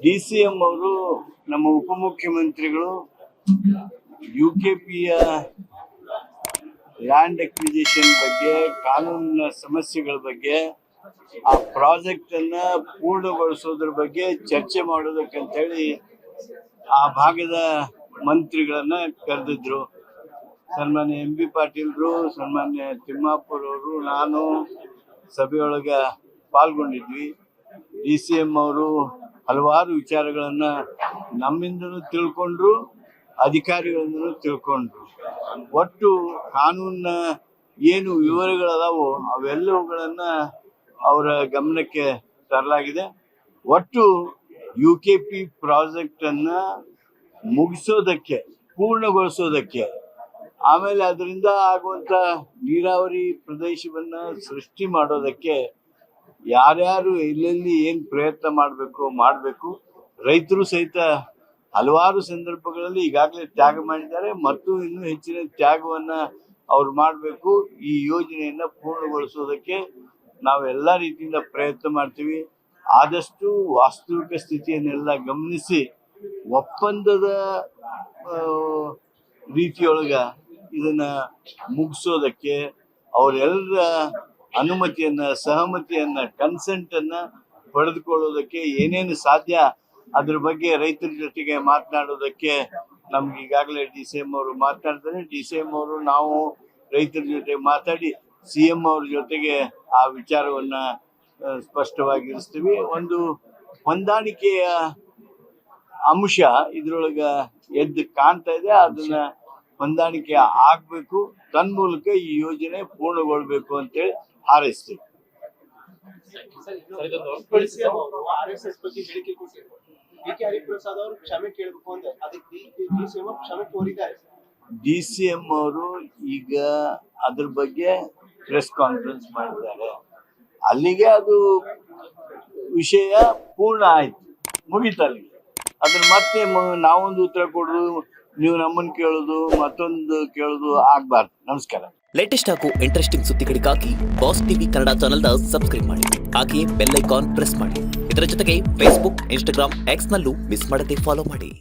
DCM ಅವರು ನಮ್ಮ ಉಪಮುಖ್ಯಮಂತ್ರಿಗಳು UKPಯ ಲ್ಯಾಂಡ್ ಅಕ್ವಿಸಿಷನ್ ಬಗ್ಗೆ, ಕಾನೂನಿನ ಸಮಸ್ಯೆಗಳ ಬಗ್ಗೆ, ಆ ಪ್ರಾಜೆಕ್ಟ್ ಅನ್ನ ಪೂರ್ಣಗೊಳಿಸೋದ್ರ ಬಗ್ಗೆ ಚರ್ಚೆ ಮಾಡೋದಕ್ಕಂತ ಹೇಳಿ ಆ ಭಾಗದ ಮಂತ್ರಿಗಳನ್ನ ಕರೆದಿದ್ರು. ಸನ್ಮಾನ್ಯ MB ಪಾಟೀಲ್ರು, ಸನ್ಮಾನ್ಯ ತಿಮ್ಮಾಪುರ್ ಅವರು, ನಾನು ಸಭೆಯೊಳಗ ಪಾಲ್ಗೊಂಡಿದ್ವಿ. DCM ಅವರು ಹಲವಾರು ವಿಚಾರಗಳನ್ನ ನಮ್ಮಿಂದನೂ ತಿಳ್ಕೊಂಡ್ರು, ಅಧಿಕಾರಿಗಳಿಂದನೂ ತಿಳ್ಕೊಂಡ್ರು. ಒಟ್ಟು ಕಾನೂನಿನ ಏನು ವಿವರಗಳದಾವೋ ಅವೆಲ್ಲವುಗಳನ್ನ ಅವರ ಗಮನಕ್ಕೆ ತರಲಾಗಿದೆ. ಒಟ್ಟು UKP ಪ್ರಾಜೆಕ್ಟ್ ಅನ್ನ ಮುಗಿಸೋದಕ್ಕೆ, ಪೂರ್ಣಗೊಳಿಸೋದಕ್ಕೆ, ಆಮೇಲೆ ಅದರಿಂದ ಆಗುವಂತ ನೀರಾವರಿ ಪ್ರದೇಶವನ್ನ ಸೃಷ್ಟಿ ಮಾಡೋದಕ್ಕೆ ಯಾರ್ಯಾರು ಎಲ್ಲೆಲ್ಲಿ ಏನು ಪ್ರಯತ್ನ ಮಾಡಬೇಕು. ರೈತರು ಸಹಿತ ಹಲವಾರು ಸಂದರ್ಭಗಳಲ್ಲಿ ಈಗಾಗಲೇ ತ್ಯಾಗ ಮಾಡಿದ್ದಾರೆ ಮತ್ತು ಇನ್ನೂ ಹೆಚ್ಚಿನ ತ್ಯಾಗವನ್ನ ಅವ್ರು ಮಾಡಬೇಕು. ಈ ಯೋಜನೆಯನ್ನ ಪೂರ್ಣಗೊಳಿಸೋದಕ್ಕೆ ನಾವೆಲ್ಲ ರೀತಿಯಿಂದ ಪ್ರಯತ್ನ ಮಾಡ್ತೀವಿ. ಆದಷ್ಟು ವಾಸ್ತವಿಕ ಸ್ಥಿತಿಯನ್ನೆಲ್ಲ ಗಮನಿಸಿ ಒಪ್ಪಂದದ ರೀತಿಯೊಳಗ ಇದನ್ನ ಮುಗಿಸೋದಕ್ಕೆ ಅವರೆಲ್ಲರ ಅನುಮತಿಯನ್ನ, ಸಹಮತಿಯನ್ನ, ಕನ್ಸೆಂಟ್ ಅನ್ನ ಪಡೆದುಕೊಳ್ಳೋದಕ್ಕೆ ಏನೇನು ಸಾಧ್ಯ ಅದ್ರ ಬಗ್ಗೆ ರೈತರ ಜೊತೆಗೆ ಮಾತನಾಡೋದಕ್ಕೆ ನಮ್ಗೆ ಈಗಾಗಲೇ DCM ಅವರು ಮಾತನಾಡ್ತಾರೆ. DCM ಅವರು ನಾವು ರೈತರ ಜೊತೆ ಮಾತಾಡಿ CM ಅವ್ರ ಜೊತೆಗೆ ಆ ವಿಚಾರವನ್ನ ಸ್ಪಷ್ಟವಾಗಿರಿಸ್ತೀವಿ. ಒಂದು ಹೊಂದಾಣಿಕೆಯ ಅಂಶ ಇದ್ರೊಳಗ ಎದ್ದು ಕಾಣ್ತಾ ಇದೆ. ಅದನ್ನ ಹೊಂದಾಣಿಕೆ ಆಗ್ಬೇಕು, ತನ್ಮೂಲಕ ಈ ಯೋಜನೆ ಪೂರ್ಣಗೊಳ್ಬೇಕು ಅಂತೇಳಿ ಹಾರೈಸ್ತೀವಿ. DCM ಅವರು ಈಗ ಅದ್ರ ಬಗ್ಗೆ ಪ್ರೆಸ್ ಕಾನ್ಫರೆನ್ಸ್ ಮಾಡಿದ್ದಾರೆ. ಅಲ್ಲಿಗೆ ಅದು ವಿಷಯ ಪೂರ್ಣ ಆಯ್ತು, ಮುಗಿತು ಅಲ್ಲಿಗೆ. ಅದ್ರ ಮತ್ತೆ ನಾವೊಂದು ಉತ್ತರ ಕೊಡೋದು, ನೀವು ನಮ್ಮನ್ನು ಕೇಳೋದು, ಮತ್ತೊಂದು ಕೇಳೋದು ಆಗ್ಬಾರ್ದು. ನಮಸ್ಕಾರ. ಲೇಟೆಸ್ಟ್ ಹಾಗೂ ಇಂಟ್ರೆಸ್ಟಿಂಗ್ ಸುದ್ದಿಗಳಿಗಾಗಿ ಬಾಸ್ ಟಿವಿ ಕನ್ನಡ ಚಾನೆಲ್ನ ಸಬ್ಸ್ಕ್ರೈಬ್ ಮಾಡಿ, ಹಾಗೆಯೇ ಬೆಲ್ ಐಕಾನ್ ಪ್ರೆಸ್ ಮಾಡಿ. ಇದರ ಜೊತೆಗೆ ಫೇಸ್ಬುಕ್, ಇನ್ಸ್ಟಾಗ್ರಾಮ್, ಎಕ್ಸ್ ನಲ್ಲೂ ಮಿಸ್ ಮಾಡದೆ ಫಾಲೋ ಮಾಡಿ.